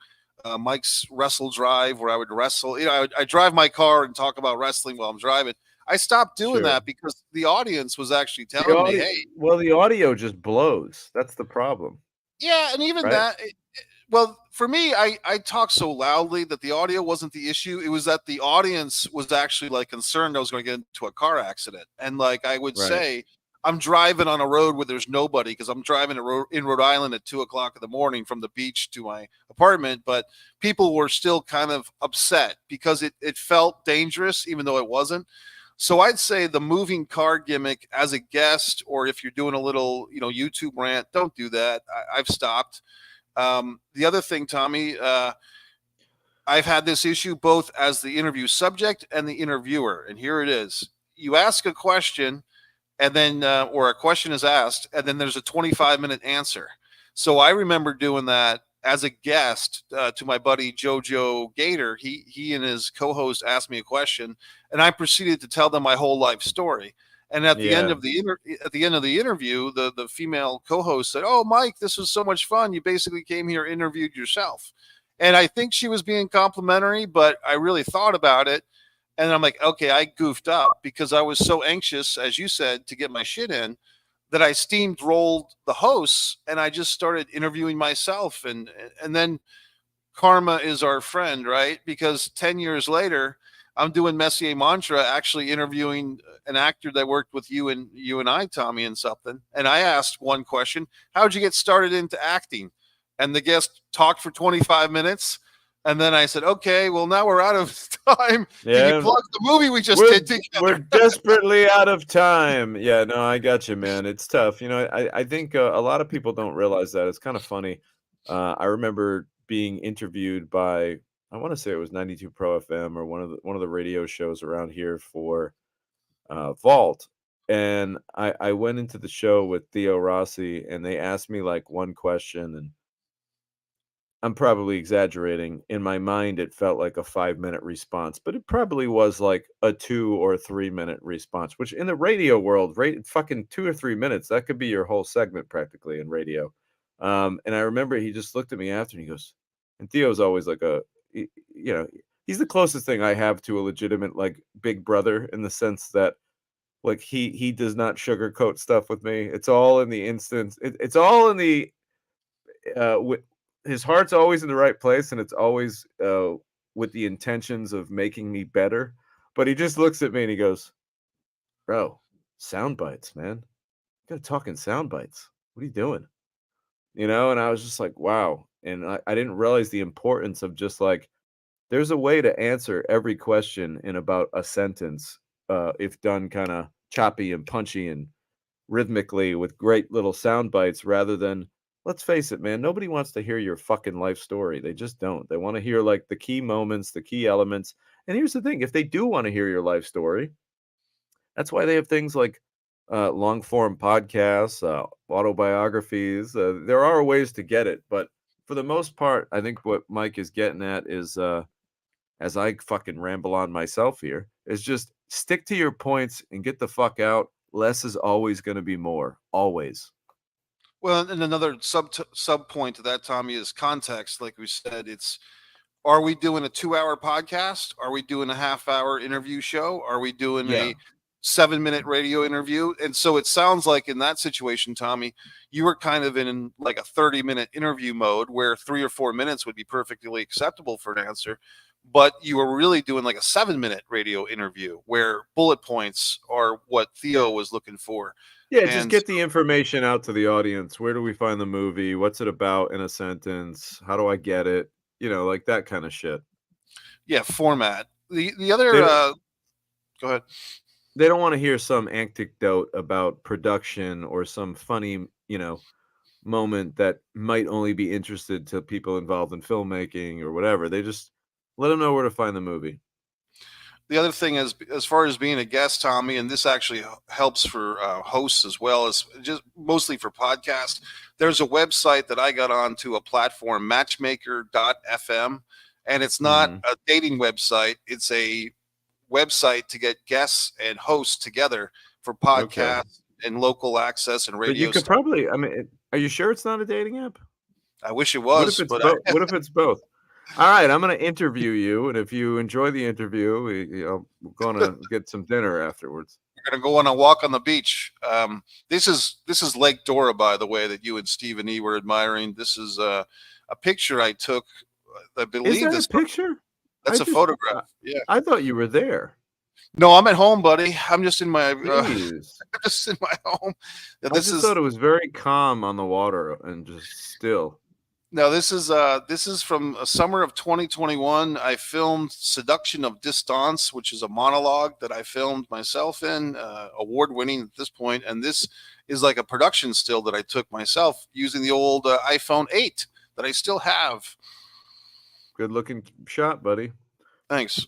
Mike's Wrestle Drive, where I would wrestle. I drive my car and talk about wrestling while I'm driving. I stopped doing Sure. that because the audience was actually The telling me, audio, "Hey, well, the audio just blows. That's the problem, yeah," and even right? that. Well, for me, I talked so loudly that the audio wasn't the issue. It was that the audience was actually like concerned I was going to get into a car accident. And like I would Right. say, I'm driving on a road where there's nobody because I'm driving in Rhode Island at 2 o'clock in the morning from the beach to my apartment. But people were still kind of upset because it felt dangerous, even though it wasn't. So I'd say the moving car gimmick as a guest, or if you're doing a little, YouTube rant, don't do that. I've stopped. The other thing, Tommy, I've had this issue both as the interview subject and the interviewer. And here it is. You ask a question, and then, or a question is asked, and then there's a 25-minute answer. So I remember doing that as a guest to my buddy Jojo Gator. He and his co-host asked me a question, and I proceeded to tell them my whole life story. And at the end Yeah. of the interview, the female co-host said, "Oh, Mike, this was so much fun. You basically came here, interviewed yourself." And I think she was being complimentary, but I really thought about it, and I'm like, okay, I goofed up because I was so anxious, as you said, to get my shit in, that I steamrolled the hosts and I just started interviewing myself, and then karma is our friend, right? Because 10 years later, I'm doing Messier Mantra, actually interviewing an actor that worked with you and I, Tommy, and something. And I asked one question: how'd you get started into acting? And the guest talked for 25 minutes. And then I said, okay, well, now we're out of time. Can you Yeah. plug the movie we just We're did we're together? desperately out of time. Yeah, no, I got you, man. It's tough. I think a lot of people don't realize that. It's kind of funny. I remember being interviewed by, I want to say it was 92 Pro FM, or one of the radio shows around here for Vault. And I went into the show with Theo Rossi, and they asked me like one question, and I'm probably exaggerating. In my mind, it felt like a 5-minute response, but it probably was like a 2 or 3-minute response, which in the radio world, fucking 2 or 3 minutes, that could be your whole segment practically in radio. And I remember he just looked at me after and he goes, and Theo's always like you know, he's the closest thing I have to a legitimate like big brother in the sense that like he does not sugarcoat stuff with me. It's all in the instance. It's all in the with his heart's always in the right place, and it's always with the intentions of making me better. But he just looks at me and he goes, "Bro, sound bites, man. You gotta talk in sound bites. What are you doing?" And I was just like, wow. And I didn't realize the importance of just like, there's a way to answer every question in about a sentence, if done kind of choppy and punchy and rhythmically with great little sound bites rather than, let's face it, man, nobody wants to hear your fucking life story. They just don't. They want to hear like the key moments, the key elements. And here's the thing, if they do want to hear your life story, that's why they have things like long form podcasts, autobiographies. There are ways to get it, but for the most part, I think what Mike is getting at is, as I fucking ramble on myself here, is just stick to your points and get the fuck out. Less is always going to be more. Always. Well, and another sub point to that, Tommy, is context. Like we said, it's, are we doing a 2 hour podcast? Are we doing a half-hour interview show? Are we doing Yeah. a 7 minute radio interview? And so it sounds like in that situation, Tommy, you were kind of in like a 30-minute interview mode where 3 or 4 minutes would be perfectly acceptable for an answer. But you were really doing like a 7 minute radio interview where bullet points are what Theo was looking for. Yeah, just And get the information out to the audience. Where do we find the movie? What's it about in a sentence? How do I get it? Like that kind of shit. yeah, format. The They other don't, go ahead. they don't want to hear some anecdote about production or some funny, moment that might only be interested to people involved in filmmaking or whatever. They just let them know where to find the movie. The other thing is, as far as being a guest, Tommy, and this actually helps for hosts as well as just mostly for podcasts. There's a website that I got onto, a platform, matchmaker.fm, and it's not Mhm. a dating website. It's a website to get guests and hosts together for Okay. podcasts and local access and But you radio could stuff. probably, I mean, are you sure it's not a dating app? I wish it What if was, it's but both? What if it's both? All right, I'm going to interview you, and if you enjoy the interview, we're going to get some dinner afterwards. we're going to go on a walk on the beach. This is Lake Dora, by the way, that you and Stephen E were admiring. This is a picture I took. I Is believe that a this. picture? That's a photograph. Uh, Yeah. I thought you were there. No, I'm at home, buddy. I'm just in my Jeez. I'm just in my home. Now, I this just thought is it was very calm on the water and just still. this is from summer of 2021. I filmed Seduction of Distance, which is a monologue that I filmed myself in, award winning at this point. And this is like a production still that I took myself using the old iPhone 8 that I still have. Good looking shot, buddy. Thanks.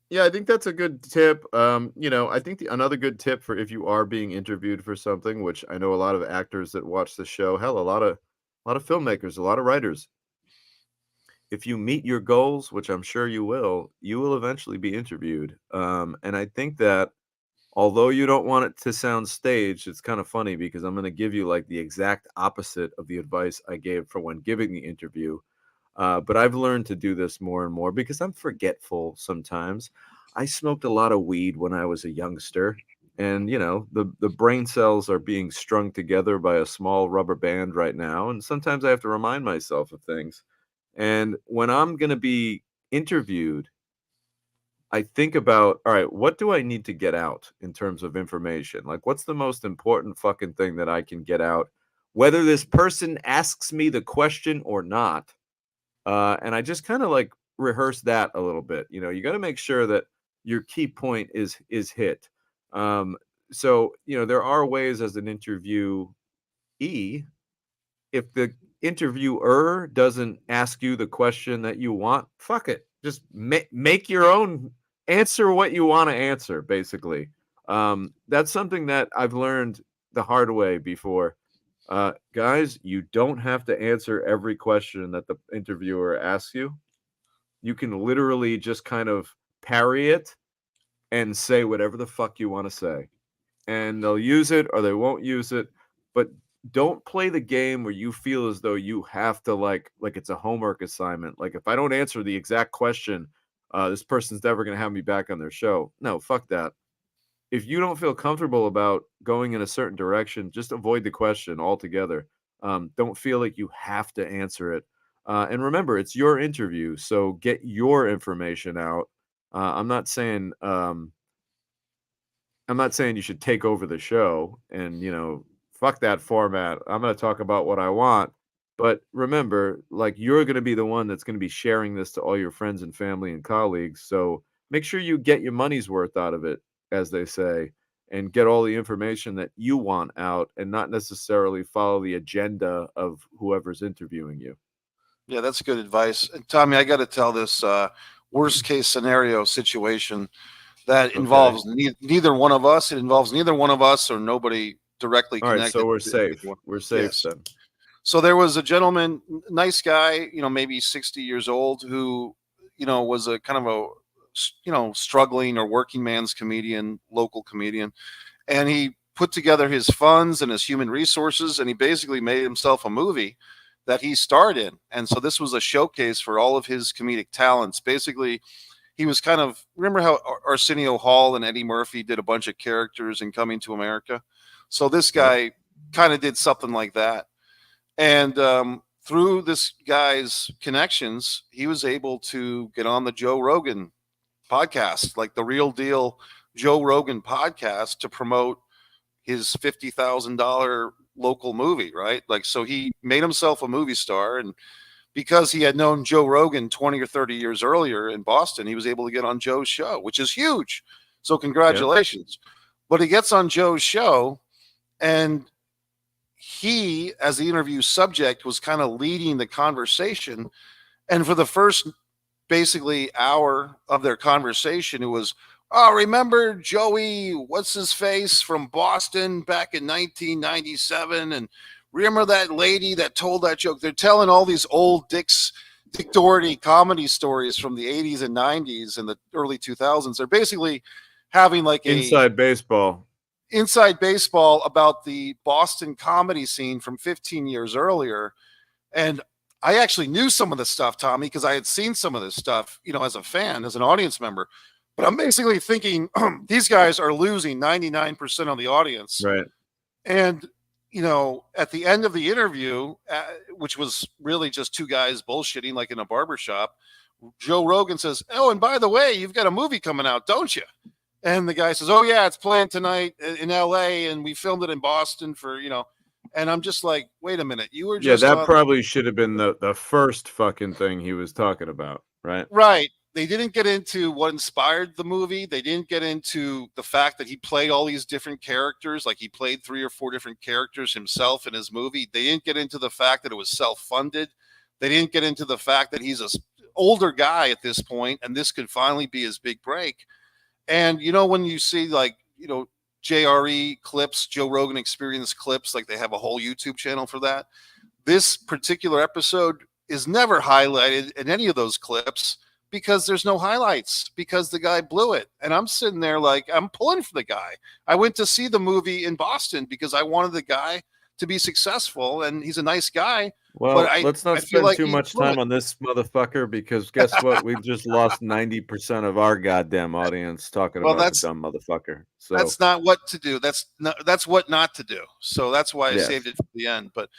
Yeah, I think that's a good tip. I think another good tip for if you are being interviewed for something, which I know a lot of actors that watch the show, hell, a lot of filmmakers, a lot of writers. If you meet your goals, which I'm sure you will eventually be interviewed. And I think that although you don't want it to sound staged, it's kind of funny because I'm going to give you like the exact opposite of the advice I gave for when giving the interview. But I've learned to do this more and more because I'm forgetful sometimes. I smoked a lot of weed when I was a youngster, and the brain cells are being strung together by a small rubber band right now, and sometimes I have to remind myself of things. And when I'm going to be interviewed, I think about, all right, what do I need to get out in terms of information? Like, what's the most important fucking thing that I can get out, whether this person asks me the question or not? And I just kind of like rehearse that a little bit. You got to make sure that your key point is hit. So there are ways as an interviewee, if the interviewer doesn't ask you the question that you want, fuck it. Just make your own, answer what you want to answer, basically. That's something that I've learned the hard way before. Guys, you don't have to answer every question that the interviewer asks you. You can literally just kind of parry it and say whatever the fuck you want to say. And they'll use it or they won't use it. But don't play the game where you feel as though you have to like it's a homework assignment. Like if I don't answer the exact question, this person's never going to have me back on their show. No, fuck that. If you don't feel comfortable about going in a certain direction, just avoid the question altogether. Don't feel like you have to answer it. And remember, it's your interview, so get your information out. I'm not saying you should take over the show and, fuck that format. I'm going to talk about what I want. But remember, like, you're going to be the one that's going to be sharing this to all your friends and family and colleagues. So make sure you get your money's worth out of it, as they say, and get all the information that you want out and not necessarily follow the agenda of whoever's interviewing you. Yeah, that's good advice. And Tommy, I got to tell this worst case scenario situation that involves neither one of us. It involves neither one of us or nobody directly All right, connected. so we're safe. We're safe Yes. then. So there was a gentleman, nice guy, maybe 60 years old, who, was a kind of a, struggling or working man's comedian, local comedian. And he put together his funds and his human resources, and he basically made himself a movie that he starred in. And so this was a showcase for all of his comedic talents. Basically, he was kind of, remember how Arsenio Hall and Eddie Murphy did a bunch of characters in Coming to America? So this guy kind of did something like that. And through this guy's connections, he was able to get on the Joe Rogan podcast, like the Real Deal Joe Rogan podcast, to promote his $50,000 local movie, right? Like, so he made himself a movie star. And because he had known Joe Rogan 20 or 30 years earlier in Boston, he was able to get on Joe's show, which is huge. So congratulations. Yep. But he gets on Joe's show, and he, as the interview subject, was kind of leading the conversation. And for the first basically hour of their conversation, it was, oh, remember Joey, what's his face from Boston back in 1997? And remember that lady that told that joke? They're telling all these old Dick Doherty comedy stories from the 80s and 90s and the early 2000s. They're basically having like inside baseball about the Boston comedy scene from 15 years earlier. And I actually knew some of the stuff, Tommy, because I had seen some of this stuff, as a fan, as an audience member. But I'm basically thinking these guys are losing 99% of the audience. Right. And, at the end of the interview, which was really just two guys bullshitting like in a barbershop, Joe Rogan says, oh, and by the way, you've got a movie coming out, don't you? And the guy says, oh, yeah, it's playing tonight in L.A., and we filmed it in Boston for, and I'm just like, wait a minute, you were just that probably should have been the first fucking thing he was talking about, right? Right. They didn't get into what inspired the movie. They didn't get into the fact that he played all these different characters, like he played 3 or 4 different characters himself in his movie. They didn't get into the fact that it was self-funded. They didn't get into the fact that he's an older guy at this point, and this could finally be his big break. And, when you see JRE clips, Joe Rogan Experience clips, like they have a whole YouTube channel for that. This particular episode is never highlighted in any of those clips because there's no highlights, because the guy blew it. And I'm sitting there like, I'm pulling for the guy. I went to see the movie in Boston because I wanted the guy to be successful, and he's a nice guy. Well, let's not spend too much time on this motherfucker, because guess what? We've just lost 90% of our goddamn audience talking about the dumb motherfucker. So that's not what to do. That's what not to do. So that's why I saved it for the end. But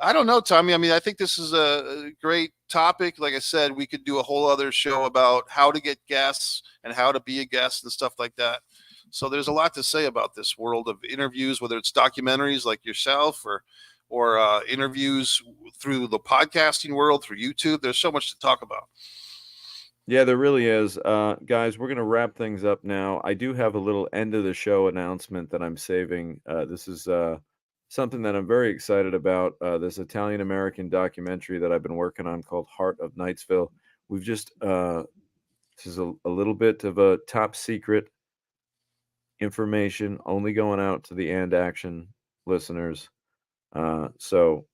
I don't know, Tommy. I mean, I think this is a great topic. Like I said, we could do a whole other show about how to get guests and how to be a guest and stuff like that. So there's a lot to say about this world of interviews, whether it's documentaries like yourself or interviews through the podcasting world, through YouTube. There's so much to talk about. Yeah, there really is. Guys, we're going to wrap things up now. I do have a little end of the show announcement that I'm saving. This is something that I'm very excited about. This Italian-American documentary that I've been working on called Heart of Knightsville. We've just, this is a little bit of a top secret information only going out to the And Action listeners. So,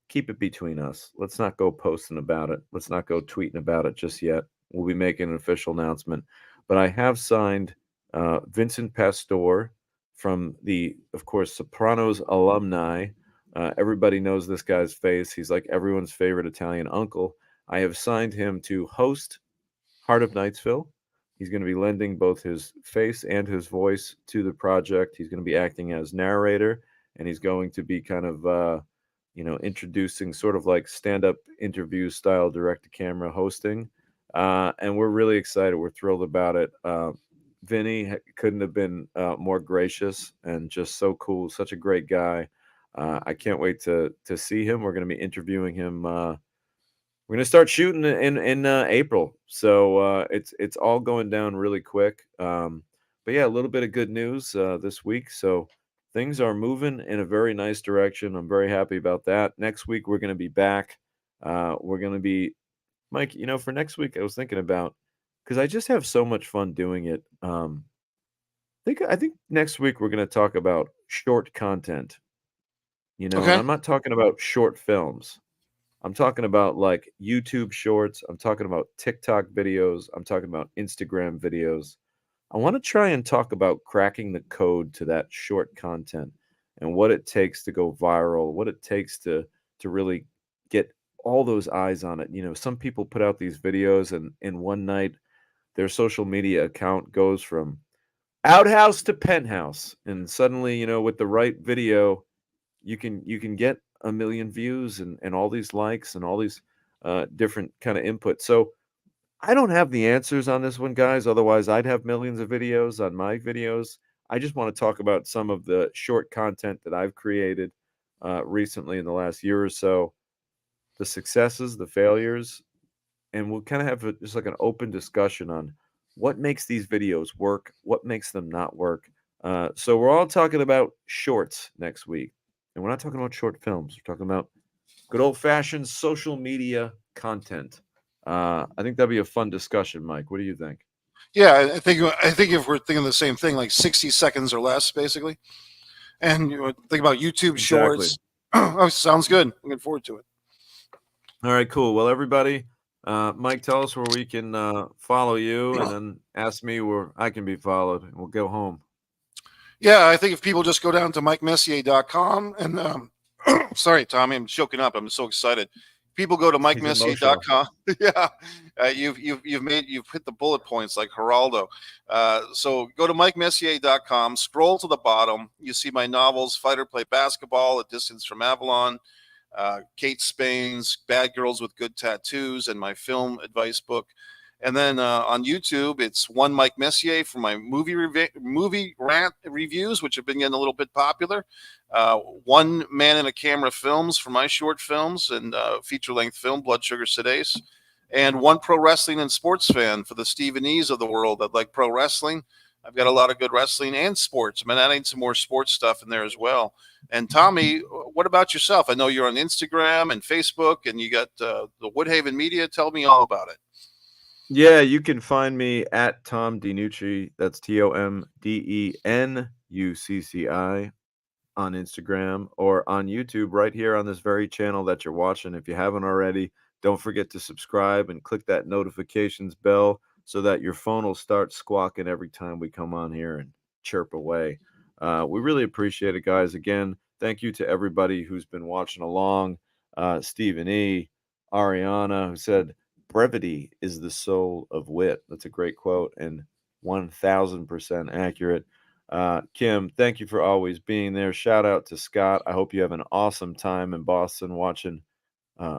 keep it between us. Let's not go posting about it. Let's not go tweeting about it just yet. We'll be making an official announcement. But I have signed Vincent Pastore from the, of course, Sopranos alumni, Everybody knows this guy's face. He's like everyone's favorite Italian uncle. I have signed him to host Heart of Knightsville. He's going to be lending both his face and his voice to the project. He's going to be acting as narrator, and he's going to be kind of, introducing sort of like stand-up interview style direct-to-camera hosting. And we're really excited. We're thrilled about it. Vinny couldn't have been more gracious and just so cool. Such a great guy. I can't wait to see him. We're going to be interviewing him. We're going to start shooting in April, so it's all going down really quick. But yeah, a little bit of good news this week. So things are moving in a very nice direction. I'm very happy about that. Next week we're going to be back. We're going to be Mike. For next week, I was thinking about because I just have so much fun doing it. I think next week we're going to talk about short content. And Okay. I'm not talking about short films. I'm talking about like YouTube shorts. I'm talking about TikTok videos. I'm talking about Instagram videos. I want to try and talk about cracking the code to that short content and what it takes to go viral, what it takes to really get all those eyes on it. Some people put out these videos and in one night their social media account goes from outhouse to penthouse, and suddenly, with the right video, you can get a million views and all these likes and all these different kind of input. So I don't have the answers on this one, guys. Otherwise, I'd have millions of videos on my videos. I just want to talk about some of the short content that I've created recently in the last year or so, the successes, the failures, and we'll kind of have just like an open discussion on what makes these videos work, what makes them not work. So we're all talking about shorts next week, and we're not talking about short films. We're talking about good old fashioned social media content. I think that'd be a fun discussion, Mike. What do you think? Yeah, I think if we're thinking the same thing, like 60 seconds or less, basically, and think about YouTube Exactly. Shorts. Oh, sounds good. Looking forward to it. All right, cool. Well, everybody, Mike, tell us where we can follow you, and then ask me where I can be followed, and we'll go home. Yeah, I think if people just go down to MikeMessier.com and sorry, Tommy, I'm choking up. I'm so excited. People go to He's emotional. MikeMessier.com. Yeah, you've hit the bullet points like Geraldo. So go to MikeMessier.com. Scroll to the bottom. You see my novels: Fight or Play Basketball, A Distance from Avalon, Kate Spain's Bad Girls with Good Tattoos, and my film advice book. And then on YouTube, it's one Mike Messier for my movie rant reviews, which have been getting a little bit popular. One Man in a Camera Films for my short films and feature length film, Blood Sugar Sedace. And one Pro Wrestling and Sports Fan for the Stephen E's of the world that like pro wrestling. I've got a lot of good wrestling and sports. I'm adding some more sports stuff in there as well. And Tommy, what about yourself? I know you're on Instagram and Facebook, and you got the Woodhaven Media. Tell me all about it. Yeah, you can find me at Tom DiNucci. That's TomDenUcci on Instagram or on YouTube right here on this very channel that you're watching. If you haven't already, don't forget to subscribe and click that notifications bell so that your phone will start squawking every time we come on here and chirp away. We really appreciate it, guys. Again, thank you to everybody who's been watching along. Stephen E., Ariana, who said, brevity is the soul of wit. That's a great quote and 1000% accurate. Kim, thank you for always being there. Shout out to Scott. I hope you have an awesome time in Boston watching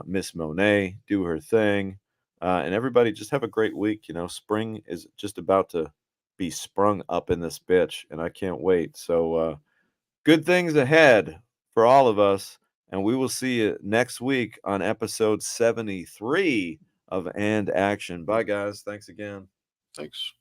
Miss Monet do her thing. And everybody just have a great week. Spring is just about to be sprung up in this bitch, and I can't wait. So, good things ahead for all of us. And we will see you next week on episode 73 of And Action. Bye, guys. Thanks again. Thanks.